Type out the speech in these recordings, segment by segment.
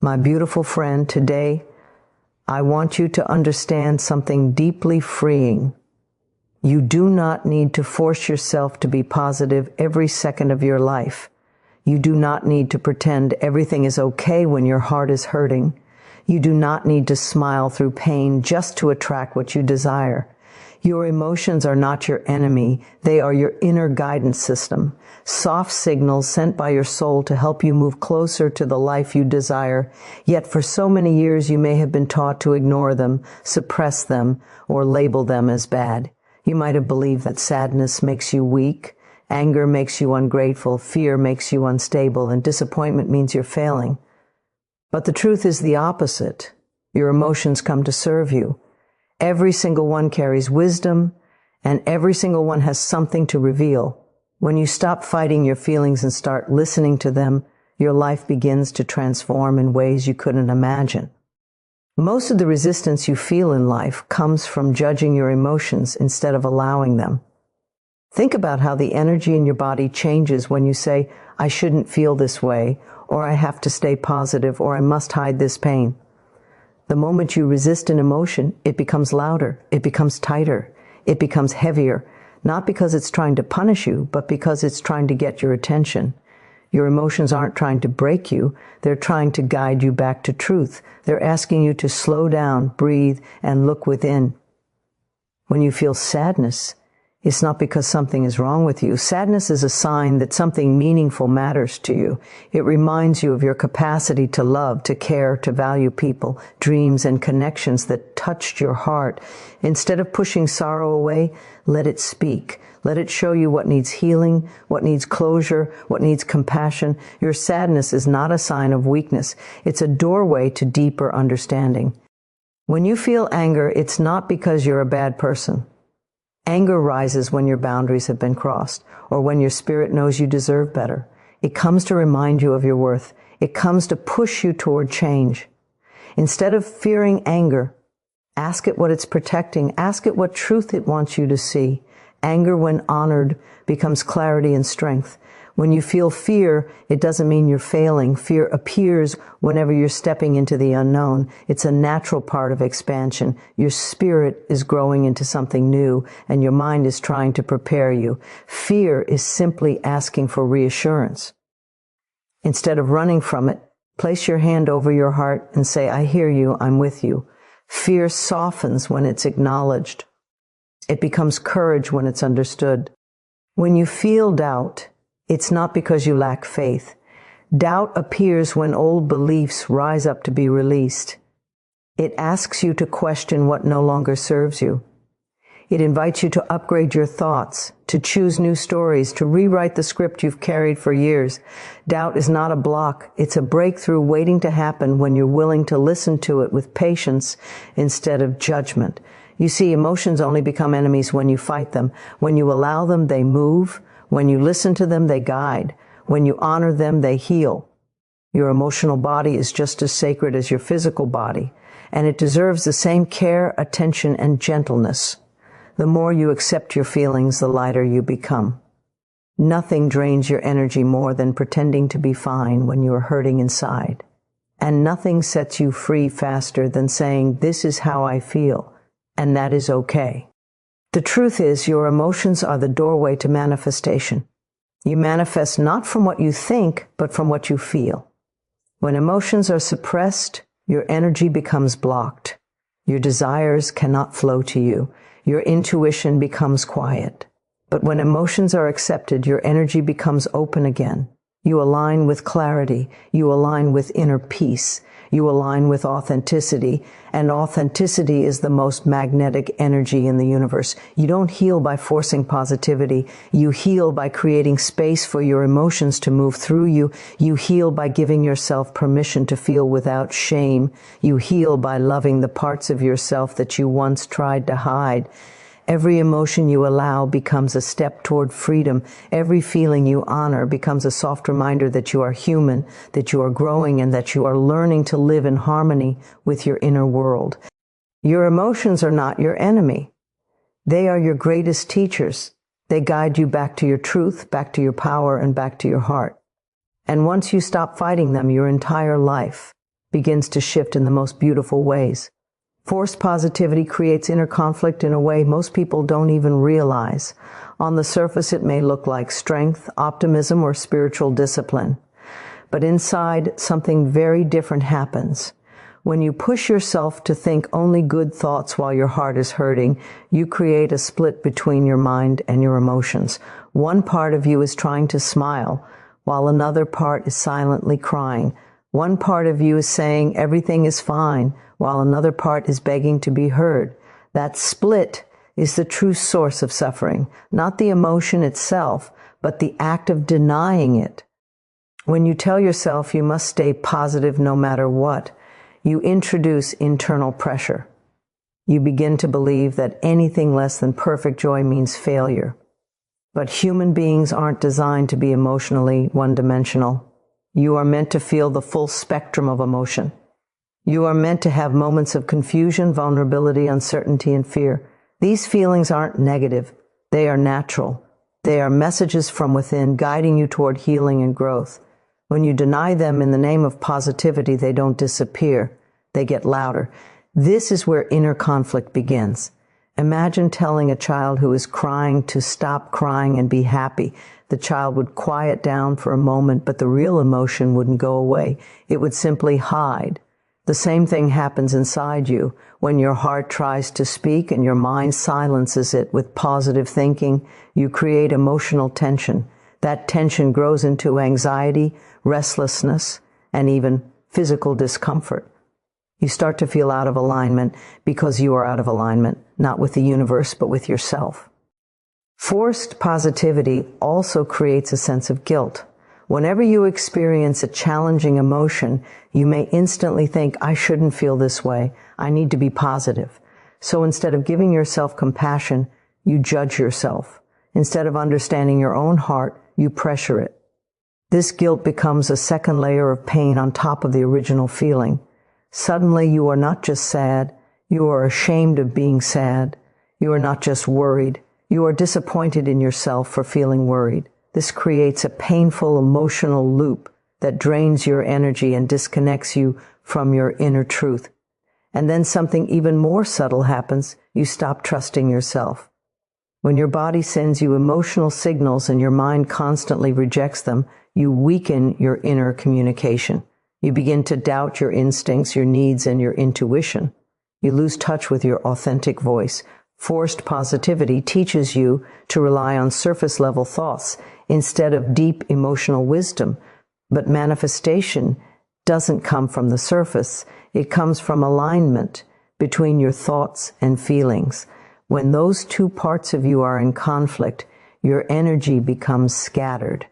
My beautiful friend, today I want you to understand something deeply freeing. You do not need to force yourself to be positive every second of your life. You do not need to pretend everything is okay when your heart is hurting. You do not need to smile through pain just to attract what you desire. Your emotions are not your enemy. They are your inner guidance system, soft signals sent by your soul to help you move closer to the life you desire. Yet for so many years you may have been taught to ignore them, suppress them, or label them as bad. You might have believed that sadness makes you weak, anger makes you ungrateful, fear makes you unstable, and disappointment means you're failing. But the truth is the opposite. Your emotions come to serve you. Every single one carries wisdom, and every single one has something to reveal. When you stop fighting your feelings and start listening to them, your life begins to transform in ways you couldn't imagine. Most of the resistance you feel in life comes from judging your emotions instead of allowing them. Think about how the energy in your body changes when you say, "I shouldn't feel this way," or "I have to stay positive," or "I must hide this pain." The moment you resist an emotion, it becomes louder, it becomes tighter, it becomes heavier, not because it's trying to punish you, but because it's trying to get your attention. Your emotions aren't trying to break you, they're trying to guide you back to truth. They're asking you to slow down, breathe, and look within. When you feel sadness, it's not because something is wrong with you. Sadness is a sign that something meaningful matters to you. It reminds you of your capacity to love, to care, to value people, dreams, and connections that touched your heart. Instead of pushing sorrow away, let it speak. Let it show you what needs healing, what needs closure, what needs compassion. Your sadness is not a sign of weakness. It's a doorway to deeper understanding. When you feel anger, it's not because you're a bad person. Anger rises when your boundaries have been crossed, or when your spirit knows you deserve better. It comes to remind you of your worth. It comes to push you toward change. Instead of fearing anger, ask it what it's protecting. Ask it what truth it wants you to see. Anger, when honored, becomes clarity and strength. When you feel fear, it doesn't mean you're failing. Fear appears whenever you're stepping into the unknown. It's a natural part of expansion. Your spirit is growing into something new, and your mind is trying to prepare you. Fear is simply asking for reassurance. Instead of running from it, place your hand over your heart and say, "I hear you, I'm with you." Fear softens when it's acknowledged. It becomes courage when it's understood. When you feel doubt, it's not because you lack faith. Doubt appears when old beliefs rise up to be released. It asks you to question what no longer serves you. It invites you to upgrade your thoughts, to choose new stories, to rewrite the script you've carried for years. Doubt is not a block. It's a breakthrough waiting to happen when you're willing to listen to it with patience instead of judgment. You see, emotions only become enemies when you fight them. When you allow them, they move. When you listen to them, they guide. When you honor them, they heal. Your emotional body is just as sacred as your physical body, and it deserves the same care, attention, and gentleness. The more you accept your feelings, the lighter you become. Nothing drains your energy more than pretending to be fine when you are hurting inside. And nothing sets you free faster than saying, "This is how I feel," and that is okay. The truth is, your emotions are the doorway to manifestation. You manifest not from what you think, but from what you feel. When emotions are suppressed, your energy becomes blocked. Your desires cannot flow to you. Your intuition becomes quiet. But when emotions are accepted, your energy becomes open again. You align with clarity. You align with inner peace. You align with authenticity, and authenticity is the most magnetic energy in the universe. You don't heal by forcing positivity. You heal by creating space for your emotions to move through you. You heal by giving yourself permission to feel without shame. You heal by loving the parts of yourself that you once tried to hide. Every emotion you allow becomes a step toward freedom. Every feeling you honor becomes a soft reminder that you are human, that you are growing, and that you are learning to live in harmony with your inner world. Your emotions are not your enemy. They are your greatest teachers. They guide you back to your truth, back to your power, and back to your heart. And once you stop fighting them, your entire life begins to shift in the most beautiful ways. Forced positivity creates inner conflict in a way most people don't even realize. On the surface, it may look like strength, optimism, or spiritual discipline. But inside, something very different happens. When you push yourself to think only good thoughts while your heart is hurting, you create a split between your mind and your emotions. One part of you is trying to smile, while another part is silently crying. One part of you is saying everything is fine, while another part is begging to be heard. That split is the true source of suffering, not the emotion itself, but the act of denying it. When you tell yourself you must stay positive no matter what, you introduce internal pressure. You begin to believe that anything less than perfect joy means failure. But human beings aren't designed to be emotionally one-dimensional. You are meant to feel the full spectrum of emotion. You are meant to have moments of confusion, vulnerability, uncertainty, and fear. These feelings aren't negative. They are natural. They are messages from within guiding you toward healing and growth. When you deny them in the name of positivity, they don't disappear. They get louder. This is where inner conflict begins. Imagine telling a child who is crying to stop crying and be happy. The child would quiet down for a moment, but the real emotion wouldn't go away. It would simply hide. The same thing happens inside you when your heart tries to speak and your mind silences it with positive thinking. You create emotional tension. That tension grows into anxiety, restlessness, and even physical discomfort. You start to feel out of alignment because you are out of alignment, not with the universe, but with yourself. Forced positivity also creates a sense of guilt. Whenever you experience a challenging emotion, you may instantly think, I shouldn't feel this way. I need to be positive. So instead of giving yourself compassion, you judge yourself. Instead of understanding your own heart, you pressure it. This guilt becomes a second layer of pain on top of the original feeling. Suddenly, you are not just sad. You are ashamed of being sad. You are not just worried. You are disappointed in yourself for feeling worried. This creates a painful emotional loop that drains your energy and disconnects you from your inner truth. And then something even more subtle happens. You stop trusting yourself. When your body sends you emotional signals and your mind constantly rejects them, you weaken your inner communication. You begin to doubt your instincts, your needs, and your intuition. You lose touch with your authentic voice. Forced positivity teaches you to rely on surface-level thoughts instead of deep emotional wisdom. But manifestation doesn't come from the surface. It comes from alignment between your thoughts and feelings. When those two parts of you are in conflict, your energy becomes scattered.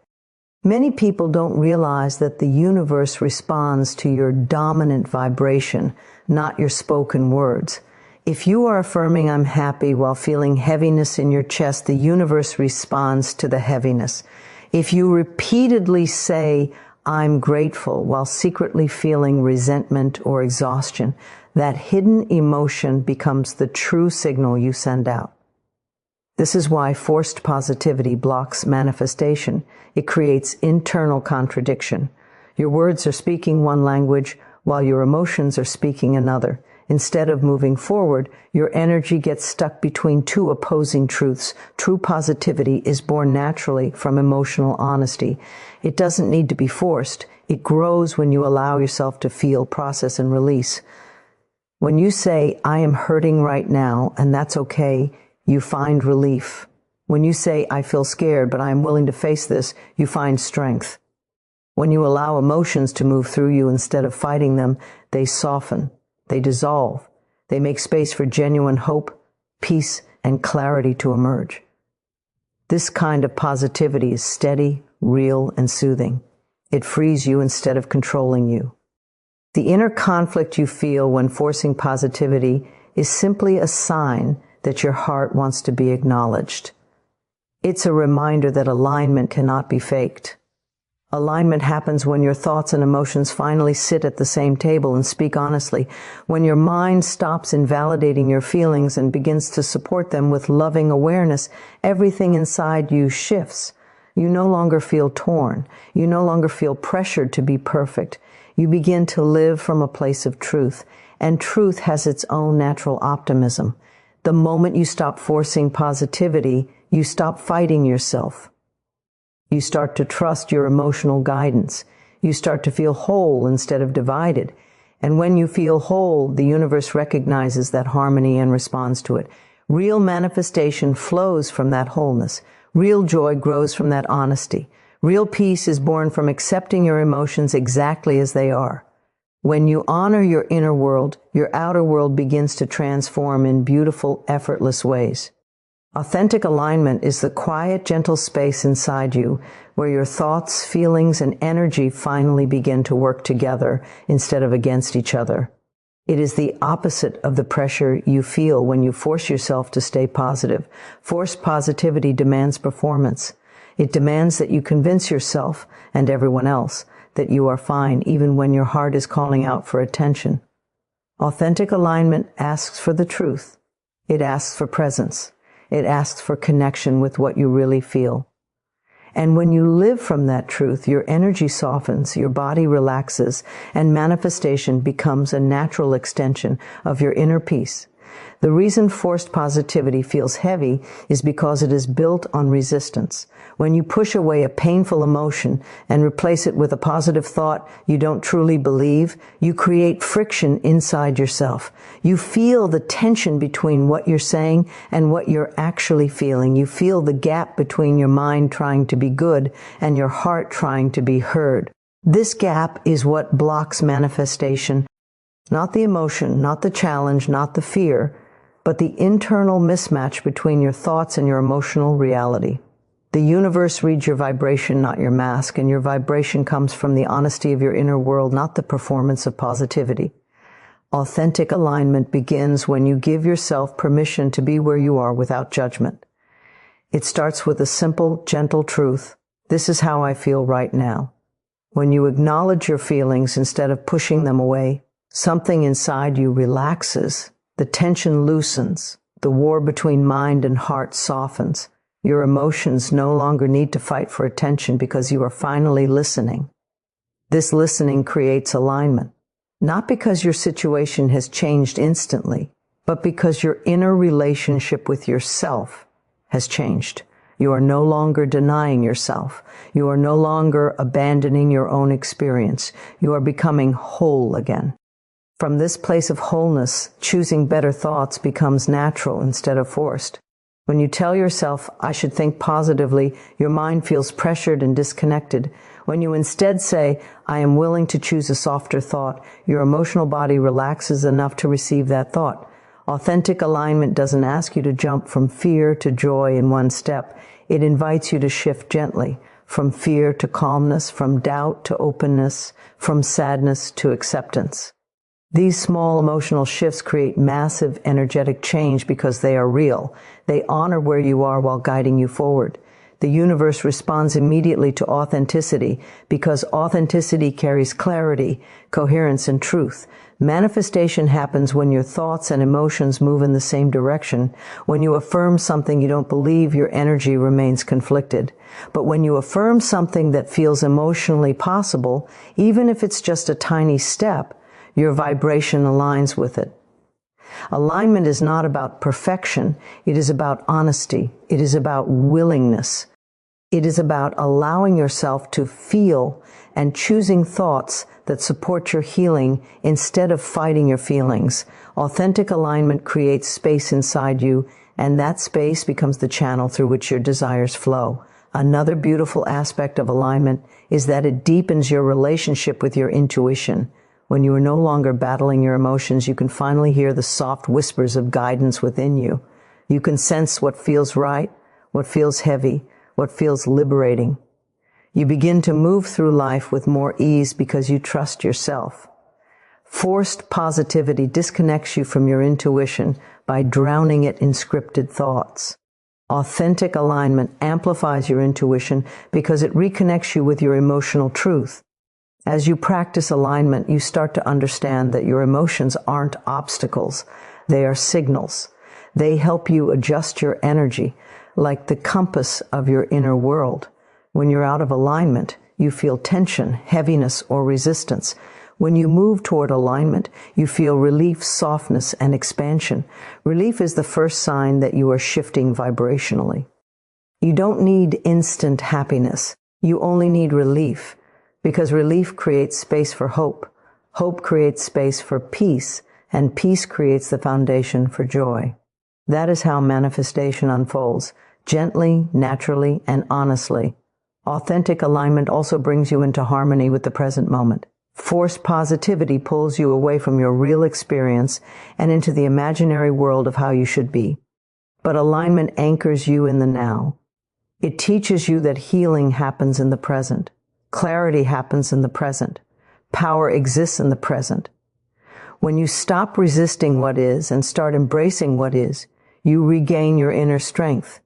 Many people don't realize that the universe responds to your dominant vibration, not your spoken words. If you are affirming I'm happy while feeling heaviness in your chest, the universe responds to the heaviness. If you repeatedly say I'm grateful while secretly feeling resentment or exhaustion, that hidden emotion becomes the true signal you send out. This is why forced positivity blocks manifestation. It creates internal contradiction. Your words are speaking one language while your emotions are speaking another. Instead of moving forward, your energy gets stuck between two opposing truths. True positivity is born naturally from emotional honesty. It doesn't need to be forced. It grows when you allow yourself to feel, process, and release. When you say, I am hurting right now, and that's okay, you find relief. When you say, I feel scared, but I am willing to face this, you find strength. When you allow emotions to move through you instead of fighting them, they soften, they dissolve, they make space for genuine hope, peace, and clarity to emerge. This kind of positivity is steady, real, and soothing. It frees you instead of controlling you. The inner conflict you feel when forcing positivity is simply a sign that your heart wants to be acknowledged. It's a reminder that alignment cannot be faked. Alignment happens when your thoughts and emotions finally sit at the same table and speak honestly, when your mind stops invalidating your feelings and begins to support them with loving awareness. Everything inside you shifts. You no longer feel torn. You no longer feel pressured to be perfect. You begin to live from a place of truth, and truth has its own natural optimism. The moment you stop forcing positivity, you stop fighting yourself. You start to trust your emotional guidance. You start to feel whole instead of divided. And when you feel whole, the universe recognizes that harmony and responds to it. Real manifestation flows from that wholeness. Real joy grows from that honesty. Real peace is born from accepting your emotions exactly as they are. When you honor your inner world, your outer world begins to transform in beautiful, effortless ways. Authentic alignment is the quiet, gentle space inside you where your thoughts, feelings, and energy finally begin to work together instead of against each other. It is the opposite of the pressure you feel when you force yourself to stay positive. Forced positivity demands performance. It demands that you convince yourself and everyone else that you are fine even when your heart is calling out for attention. Authentic alignment asks for the truth. It asks for presence. It asks for connection with what you really feel. And when you live from that truth, your energy softens, your body relaxes, and manifestation becomes a natural extension of your inner peace. The reason forced positivity feels heavy is because it is built on resistance. When you push away a painful emotion and replace it with a positive thought you don't truly believe, you create friction inside yourself. You feel the tension between what you're saying and what you're actually feeling. You feel the gap between your mind trying to be good and your heart trying to be heard. This gap is what blocks manifestation. Not the emotion, not the challenge, not the fear, but the internal mismatch between your thoughts and your emotional reality. The universe reads your vibration, not your mask, and your vibration comes from the honesty of your inner world, not the performance of positivity. Authentic alignment begins when you give yourself permission to be where you are without judgment. It starts with a simple, gentle truth. This is how I feel right now. When you acknowledge your feelings instead of pushing them away, something inside you relaxes. The tension loosens. The war between mind and heart softens. Your emotions no longer need to fight for attention because you are finally listening. This listening creates alignment, not because your situation has changed instantly, but because your inner relationship with yourself has changed. You are no longer denying yourself. You are no longer abandoning your own experience. You are becoming whole again. From this place of wholeness, choosing better thoughts becomes natural instead of forced. When you tell yourself, I should think positively, your mind feels pressured and disconnected. When you instead say, I am willing to choose a softer thought, your emotional body relaxes enough to receive that thought. Authentic alignment doesn't ask you to jump from fear to joy in one step. It invites you to shift gently, from fear to calmness, from doubt to openness, from sadness to acceptance. These small emotional shifts create massive energetic change because they are real. They honor where you are while guiding you forward. The universe responds immediately to authenticity because authenticity carries clarity, coherence, and truth. Manifestation happens when your thoughts and emotions move in the same direction. When you affirm something you don't believe, your energy remains conflicted. But when you affirm something that feels emotionally possible, even if it's just a tiny step, your vibration aligns with it. Alignment is not about perfection. It is about honesty. It is about willingness. It is about allowing yourself to feel and choosing thoughts that support your healing instead of fighting your feelings. Authentic alignment creates space inside you, and that space becomes the channel through which your desires flow. Another beautiful aspect of alignment is that it deepens your relationship with your intuition. When you are no longer battling your emotions, you can finally hear the soft whispers of guidance within you. You can sense what feels right, what feels heavy, what feels liberating. You begin to move through life with more ease because you trust yourself. Forced positivity disconnects you from your intuition by drowning it in scripted thoughts. Authentic alignment amplifies your intuition because it reconnects you with your emotional truth. As you practice alignment, you start to understand that your emotions aren't obstacles. They are signals. They help you adjust your energy, like the compass of your inner world. When you're out of alignment, you feel tension, heaviness, or resistance. When you move toward alignment, you feel relief, softness, and expansion. Relief is the first sign that you are shifting vibrationally. You don't need instant happiness. You only need relief, because relief creates space for hope. Hope creates space for peace, and peace creates the foundation for joy. That is how manifestation unfolds, gently, naturally, and honestly. Authentic alignment also brings you into harmony with the present moment. Forced positivity pulls you away from your real experience and into the imaginary world of how you should be. But alignment anchors you in the now. It teaches you that healing happens in the present. Clarity happens in the present. Power exists in the present. When you stop resisting what is and start embracing what is, you regain your inner strength.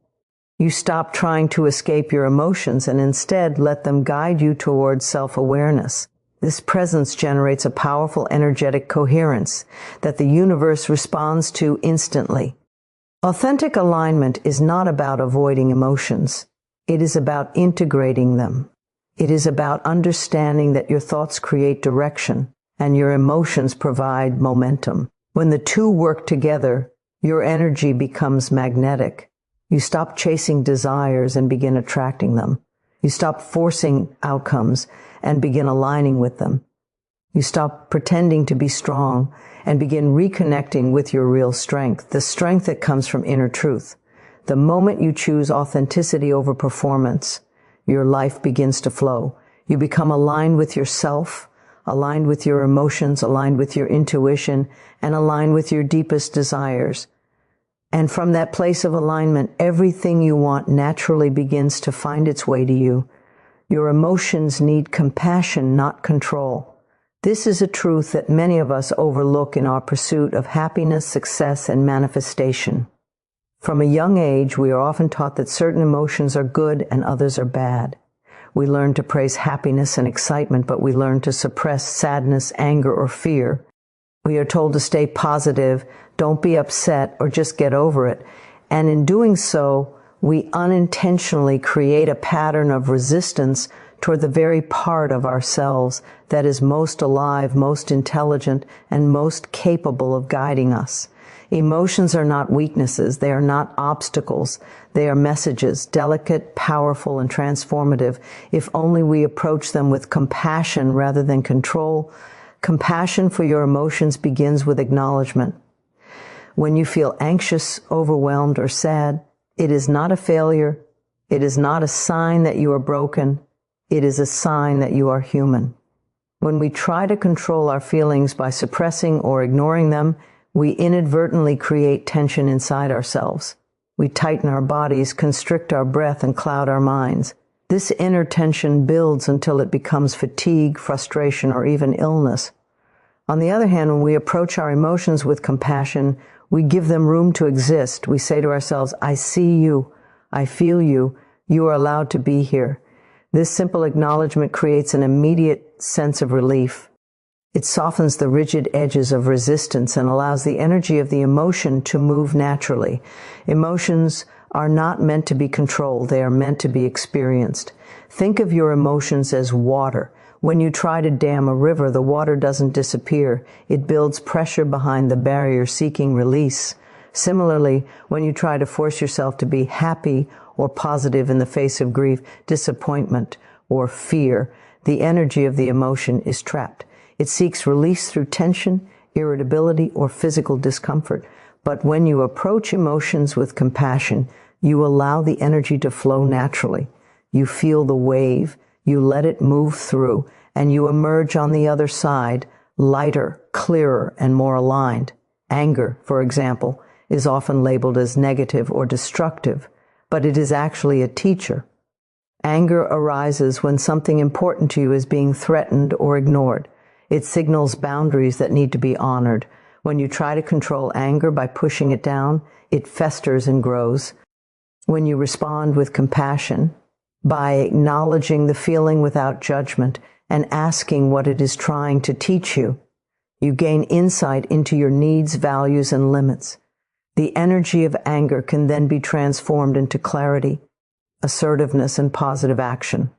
You stop trying to escape your emotions and instead let them guide you towards self-awareness. This presence generates a powerful energetic coherence that the universe responds to instantly. Authentic alignment is not about avoiding emotions. It is about integrating them. It is about understanding that your thoughts create direction and your emotions provide momentum. When the two work together, your energy becomes magnetic. You stop chasing desires and begin attracting them. You stop forcing outcomes and begin aligning with them. You stop pretending to be strong and begin reconnecting with your real strength, the strength that comes from inner truth. The moment you choose authenticity over performance, your life begins to flow. You become aligned with yourself, aligned with your emotions, aligned with your intuition, and aligned with your deepest desires. And from that place of alignment, everything you want naturally begins to find its way to you. Your emotions need compassion, not control. This is a truth that many of us overlook in our pursuit of happiness, success, and manifestation. From a young age, we are often taught that certain emotions are good and others are bad. We learn to praise happiness and excitement, but we learn to suppress sadness, anger, or fear. We are told to stay positive, don't be upset, or just get over it. And in doing so, we unintentionally create a pattern of resistance toward the very part of ourselves that is most alive, most intelligent, and most capable of guiding us. Emotions are not weaknesses. They are not obstacles. They are messages, delicate, powerful, and transformative, if only we approach them with compassion rather than control. Compassion for your emotions begins with acknowledgement. When you feel anxious, overwhelmed, or sad, it is not a failure. It is not a sign that you are broken. It is a sign that you are human. When we try to control our feelings by suppressing or ignoring them, we inadvertently create tension inside ourselves. We tighten our bodies, constrict our breath, and cloud our minds. This inner tension builds until it becomes fatigue, frustration, or even illness. On the other hand, when we approach our emotions with compassion, we give them room to exist. We say to ourselves, I see you, I feel you, you are allowed to be here. This simple acknowledgement creates an immediate sense of relief. It softens the rigid edges of resistance and allows the energy of the emotion to move naturally. Emotions are not meant to be controlled. They are meant to be experienced. Think of your emotions as water. When you try to dam a river, the water doesn't disappear. It builds pressure behind the barrier, seeking release. Similarly, when you try to force yourself to be happy or positive in the face of grief, disappointment, or fear, the energy of the emotion is trapped. It seeks release through tension, irritability, or physical discomfort. But when you approach emotions with compassion, you allow the energy to flow naturally. You feel the wave, you let it move through, and you emerge on the other side lighter, clearer, and more aligned. Anger, for example, is often labeled as negative or destructive, but it is actually a teacher. Anger arises when something important to you is being threatened or ignored. It signals boundaries that need to be honored. When you try to control anger by pushing it down, it festers and grows. When you respond with compassion, by acknowledging the feeling without judgment and asking what it is trying to teach you, you gain insight into your needs, values, and limits. The energy of anger can then be transformed into clarity, assertiveness, and positive action.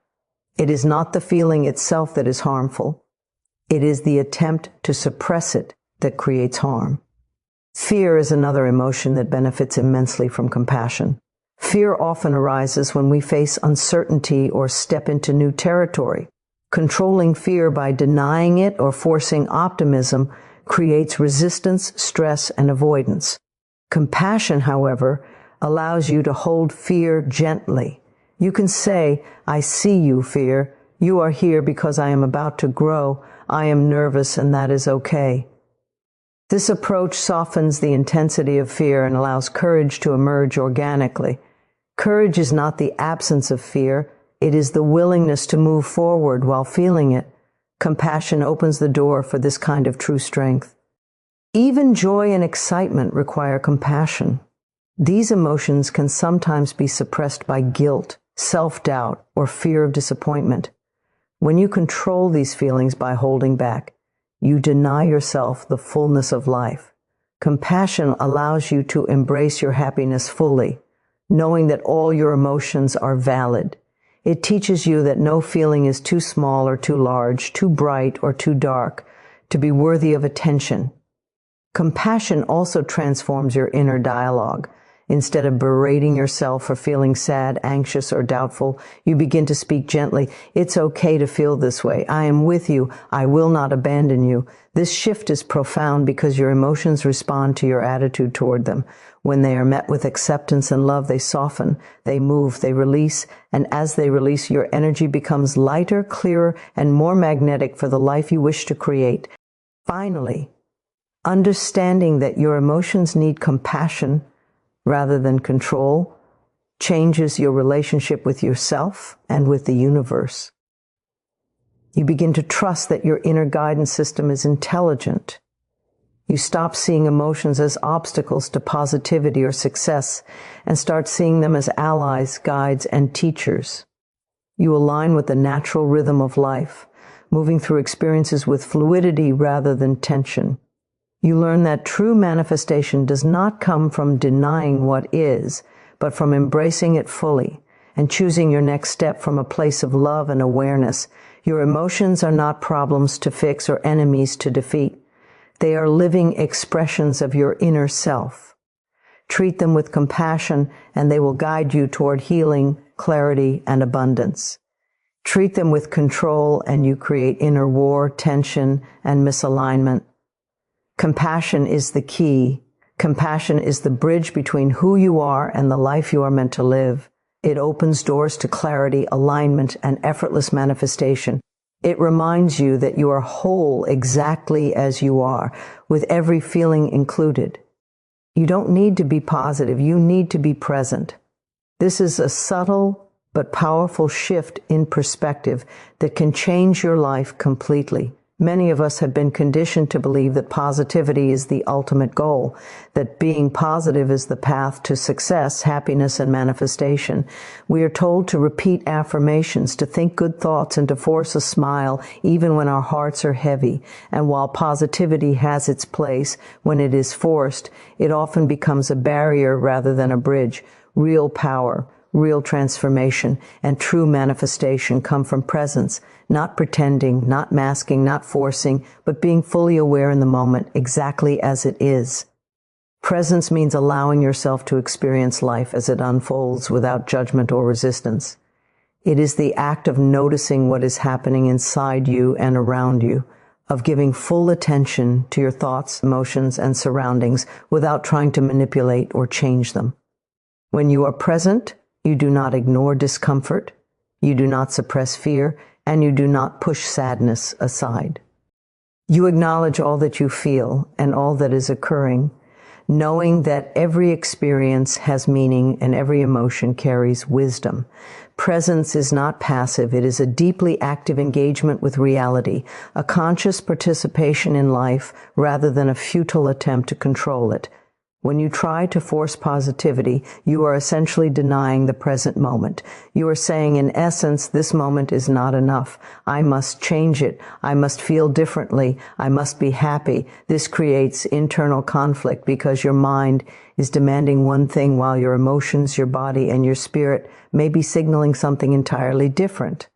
It is not the feeling itself that is harmful. It is the attempt to suppress it that creates harm. Fear is another emotion that benefits immensely from compassion. Fear often arises when we face uncertainty or step into new territory. Controlling fear by denying it or forcing optimism creates resistance, stress, and avoidance. Compassion, however, allows you to hold fear gently. You can say, "I see you, fear. You are here because I am about to grow. I am nervous, and that is okay." This approach softens the intensity of fear and allows courage to emerge organically. Courage is not the absence of fear. It is the willingness to move forward while feeling it. Compassion opens the door for this kind of true strength. Even joy and excitement require compassion. These emotions can sometimes be suppressed by guilt, self-doubt, or fear of disappointment. When you control these feelings by holding back, you deny yourself the fullness of life. Compassion allows you to embrace your happiness fully, knowing that all your emotions are valid. It teaches you that no feeling is too small or too large, too bright or too dark to be worthy of attention. Compassion also transforms your inner dialogue. Instead of berating yourself for feeling sad, anxious, or doubtful, you begin to speak gently. "It's okay to feel this way. I am with you. I will not abandon you." This shift is profound because your emotions respond to your attitude toward them. When they are met with acceptance and love, they soften, they move, they release, and as they release, your energy becomes lighter, clearer, and more magnetic for the life you wish to create. Finally, understanding that your emotions need compassion rather than control changes your relationship with yourself and with the universe. You begin to trust that your inner guidance system is intelligent. You stop seeing emotions as obstacles to positivity or success and start seeing them as allies, guides, and teachers. You align with the natural rhythm of life, moving through experiences with fluidity rather than tension. You learn that true manifestation does not come from denying what is, but from embracing it fully and choosing your next step from a place of love and awareness. Your emotions are not problems to fix or enemies to defeat. They are living expressions of your inner self. Treat them with compassion, and they will guide you toward healing, clarity, and abundance. Treat them with control, and you create inner war, tension, and misalignment. Compassion is the key. Compassion is the bridge between who you are and the life you are meant to live. It opens doors to clarity, alignment, and effortless manifestation. It reminds you that you are whole exactly as you are, with every feeling included. You don't need to be positive. You need to be present. This is a subtle but powerful shift in perspective that can change your life completely. Many of us have been conditioned to believe that positivity is the ultimate goal, that being positive is the path to success, happiness, and manifestation. We are told to repeat affirmations, to think good thoughts, and to force a smile even when our hearts are heavy. And while positivity has its place, when it is forced, it often becomes a barrier rather than a bridge. Real power, real transformation, and true manifestation come from presence, not pretending, not masking, not forcing, but being fully aware in the moment, exactly as it is. Presence means allowing yourself to experience life as it unfolds without judgment or resistance. It is the act of noticing what is happening inside you and around you, of giving full attention to your thoughts, emotions, and surroundings without trying to manipulate or change them. When you are present, you do not ignore discomfort, you do not suppress fear, and you do not push sadness aside. You acknowledge all that you feel and all that is occurring, knowing that every experience has meaning and every emotion carries wisdom. Presence is not passive. It is a deeply active engagement with reality, a conscious participation in life rather than a futile attempt to control it. When you try to force positivity, you are essentially denying the present moment. You are saying, in essence, this moment is not enough. I must change it. I must feel differently. I must be happy. This creates internal conflict because your mind is demanding one thing while your emotions, your body, and your spirit may be signaling something entirely different.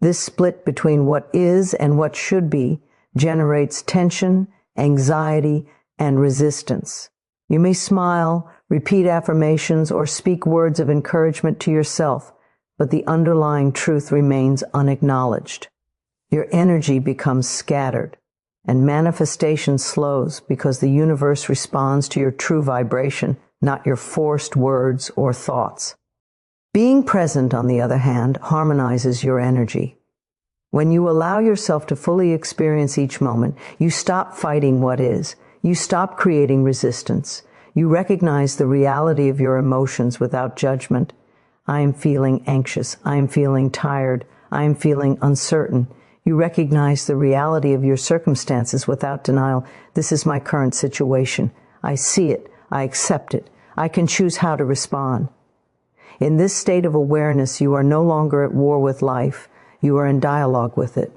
This split between what is and what should be generates tension, anxiety, and resistance. You may smile, repeat affirmations, or speak words of encouragement to yourself, but the underlying truth remains unacknowledged. Your energy becomes scattered, and manifestation slows because the universe responds to your true vibration, not your forced words or thoughts. Being present, on the other hand, harmonizes your energy. When you allow yourself to fully experience each moment, you stop fighting what is. You stop creating resistance. You recognize the reality of your emotions without judgment. I am feeling anxious. I am feeling tired. I am feeling uncertain. You recognize the reality of your circumstances without denial. This is my current situation. I see it. I accept it. I can choose how to respond. In this state of awareness, you are no longer at war with life. You are in dialogue with it.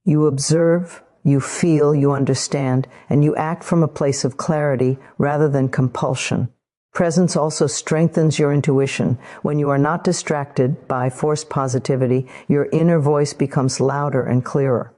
You observe, you feel, you understand, and you act from a place of clarity rather than compulsion. Presence also strengthens your intuition. When you are not distracted by forced positivity, your inner voice becomes louder and clearer.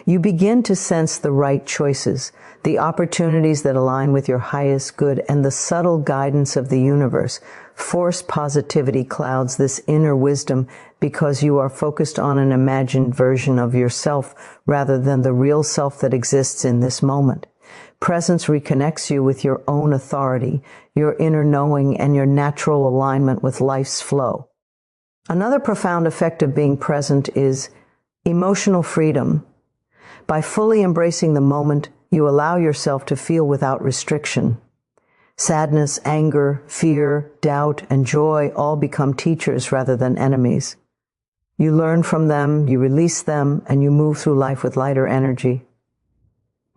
You begin to sense the right choices, the opportunities that align with your highest good, and the subtle guidance of the universe. Forced positivity clouds this inner wisdom because you are focused on an imagined version of yourself rather than the real self that exists in this moment. Presence reconnects you with your own authority, your inner knowing, and your natural alignment with life's flow. Another profound effect of being present is emotional freedom. By fully embracing the moment, you allow yourself to feel without restriction. Sadness, anger, fear, doubt, and joy all become teachers rather than enemies. You learn from them, you release them, and you move through life with lighter energy.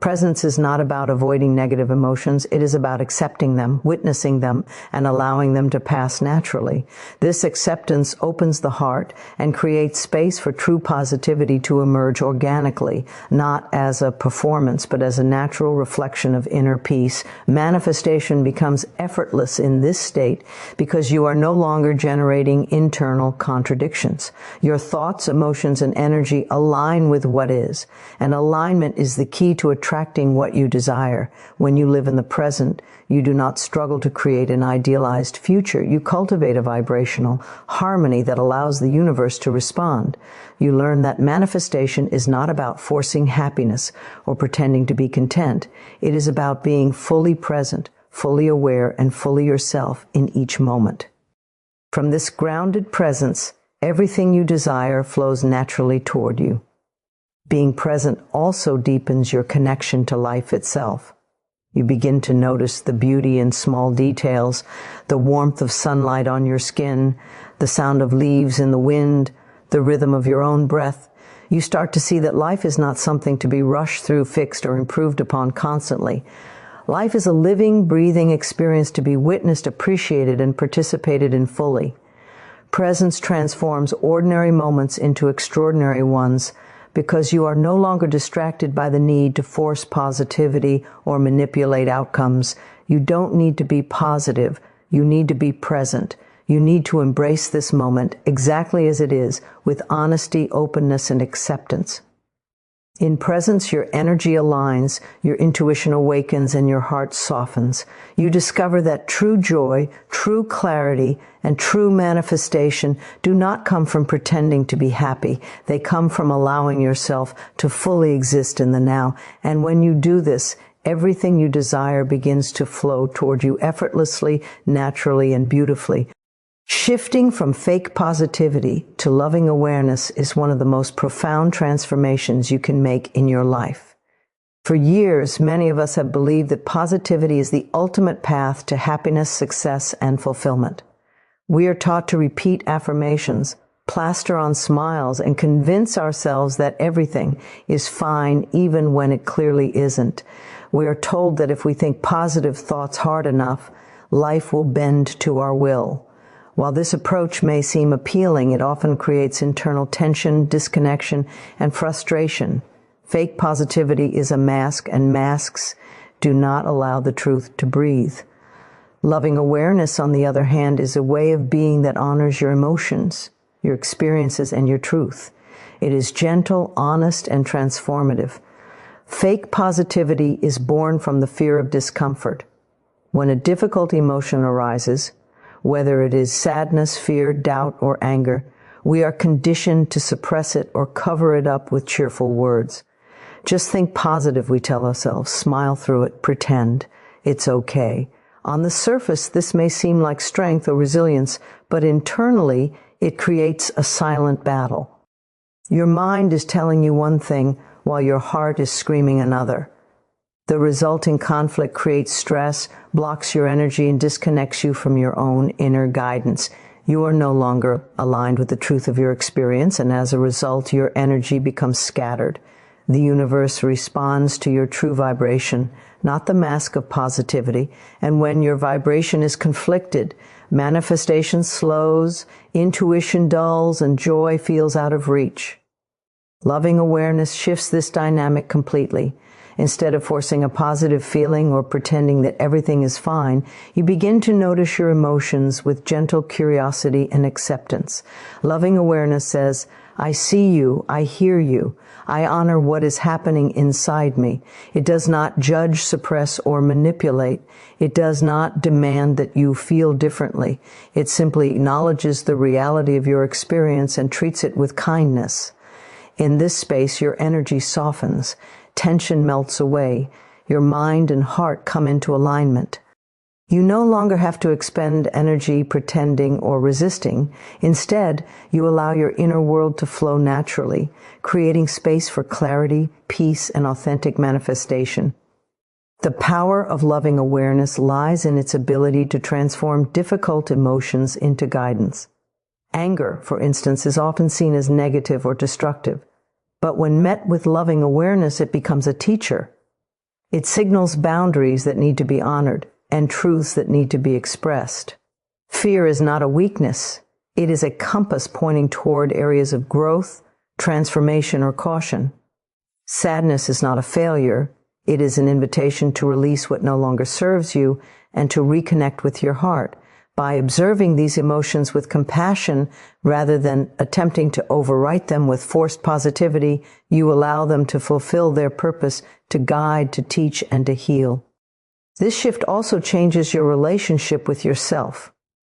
Presence is not about avoiding negative emotions. It is about accepting them, witnessing them, and allowing them to pass naturally. This acceptance opens the heart and creates space for true positivity to emerge organically, not as a performance, but as a natural reflection of inner peace. Manifestation becomes effortless in this state because you are no longer generating internal contradictions. Your thoughts, emotions, and energy align with what is, and alignment is the key to attracting what you desire. When you live in the present, you do not struggle to create an idealized future. You cultivate a vibrational harmony that allows the universe to respond. You learn that manifestation is not about forcing happiness or pretending to be content. It is about being fully present, fully aware, and fully yourself in each moment. From this grounded presence, everything you desire flows naturally toward you. Being present also deepens your connection to life itself. You begin to notice the beauty in small details, the warmth of sunlight on your skin, the sound of leaves in the wind, the rhythm of your own breath. You start to see that life is not something to be rushed through, fixed, or improved upon constantly. Life is a living, breathing experience to be witnessed, appreciated, and participated in fully. Presence transforms ordinary moments into extraordinary ones, because you are no longer distracted by the need to force positivity or manipulate outcomes. You don't need to be positive. You need to be present. You need to embrace this moment exactly as it is, with honesty, openness, and acceptance. In presence, your energy aligns, your intuition awakens, and your heart softens. You discover that true joy, true clarity, and true manifestation do not come from pretending to be happy. They come from allowing yourself to fully exist in the now. And when you do this, everything you desire begins to flow toward you effortlessly, naturally, and beautifully. Shifting from fake positivity to loving awareness is one of the most profound transformations you can make in your life. For years, many of us have believed that positivity is the ultimate path to happiness, success, and fulfillment. We are taught to repeat affirmations, plaster on smiles, and convince ourselves that everything is fine even when it clearly isn't. We are told that if we think positive thoughts hard enough, life will bend to our will. While this approach may seem appealing, it often creates internal tension, disconnection, and frustration. Fake positivity is a mask, and masks do not allow the truth to breathe. Loving awareness, on the other hand, is a way of being that honors your emotions, your experiences, and your truth. It is gentle, honest, and transformative. Fake positivity is born from the fear of discomfort. When a difficult emotion arises, whether it is sadness, fear, doubt, or anger, we are conditioned to suppress it or cover it up with cheerful words. Just think positive, we tell ourselves. Smile through it. Pretend. It's okay. On the surface, this may seem like strength or resilience, but internally, it creates a silent battle. Your mind is telling you one thing while your heart is screaming another. The resulting conflict creates stress, blocks your energy, and disconnects you from your own inner guidance. You are no longer aligned with the truth of your experience, and as a result, your energy becomes scattered. The universe responds to your true vibration, not the mask of positivity, and when your vibration is conflicted, manifestation slows, intuition dulls, and joy feels out of reach. Loving awareness shifts this dynamic completely. Instead of forcing a positive feeling or pretending that everything is fine, you begin to notice your emotions with gentle curiosity and acceptance. Loving awareness says, I see you, I hear you, I honor what is happening inside me. It does not judge, suppress, or manipulate. It does not demand that you feel differently. It simply acknowledges the reality of your experience and treats it with kindness. In this space, your energy softens, tension melts away, your mind and heart come into alignment. You no longer have to expend energy pretending or resisting. Instead, you allow your inner world to flow naturally, creating space for clarity, peace, and authentic manifestation. The power of loving awareness lies in its ability to transform difficult emotions into guidance. Anger, for instance, is often seen as negative or destructive. But when met with loving awareness, it becomes a teacher. It signals boundaries that need to be honored and truths that need to be expressed. Fear is not a weakness. It is a compass pointing toward areas of growth, transformation, or caution. Sadness is not a failure. It is an invitation to release what no longer serves you and to reconnect with your heart. By observing these emotions with compassion rather than attempting to overwrite them with forced positivity, you allow them to fulfill their purpose to guide, to teach, and to heal. This shift also changes your relationship with yourself.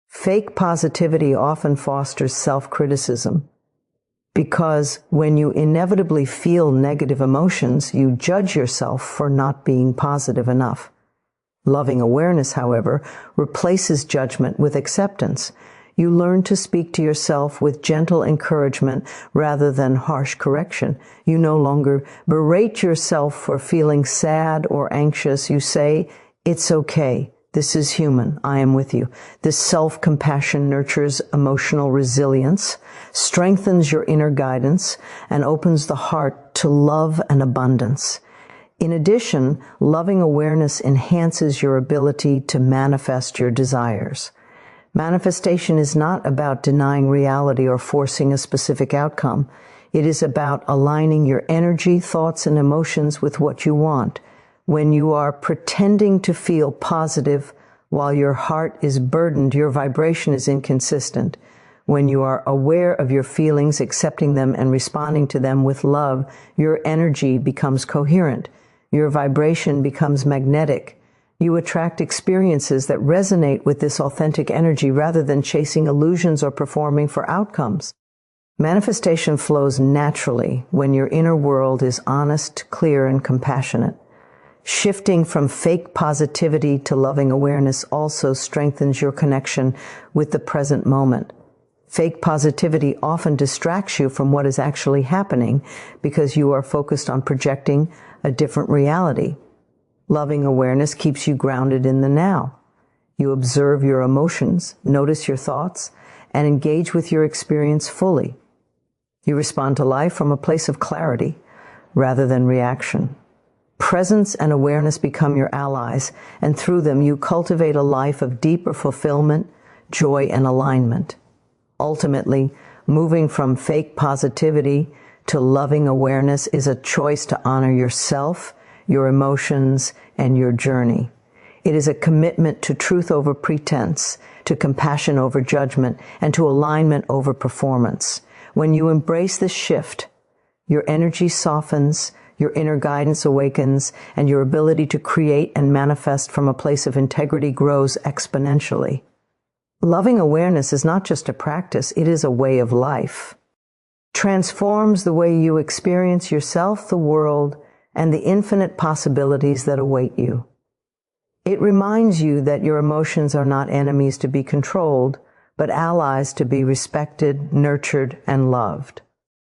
Fake positivity often fosters self-criticism because when you inevitably feel negative emotions, you judge yourself for not being positive enough. Loving awareness, however, replaces judgment with acceptance. You learn to speak to yourself with gentle encouragement rather than harsh correction. You no longer berate yourself for feeling sad or anxious. You say, it's okay. This is human. I am with you. This self-compassion nurtures emotional resilience, strengthens your inner guidance, and opens the heart to love and abundance. In addition, loving awareness enhances your ability to manifest your desires. Manifestation is not about denying reality or forcing a specific outcome. It is about aligning your energy, thoughts, and emotions with what you want. When you are pretending to feel positive while your heart is burdened, your vibration is inconsistent. When you are aware of your feelings, accepting them, and responding to them with love, your energy becomes coherent. Your vibration becomes magnetic. You attract experiences that resonate with this authentic energy rather than chasing illusions or performing for outcomes. Manifestation flows naturally when your inner world is honest, clear, and compassionate. Shifting from fake positivity to loving awareness also strengthens your connection with the present moment. Fake positivity often distracts you from what is actually happening because you are focused on projecting a different reality. Loving awareness keeps you grounded in the now. You observe your emotions, notice your thoughts, and engage with your experience fully. You respond to life from a place of clarity rather than reaction. Presence and awareness become your allies, and through them you cultivate a life of deeper fulfillment, joy, and alignment. Ultimately, moving from fake positivity to loving awareness is a choice to honor yourself, your emotions, and your journey. It is a commitment to truth over pretense, to compassion over judgment, and to alignment over performance. When you embrace this shift, your energy softens, your inner guidance awakens, and your ability to create and manifest from a place of integrity grows exponentially. Loving awareness is not just a practice, it is a way of life. Transforms the way you experience yourself, the world, and the infinite possibilities that await you. It reminds you that your emotions are not enemies to be controlled, but allies to be respected, nurtured, and loved.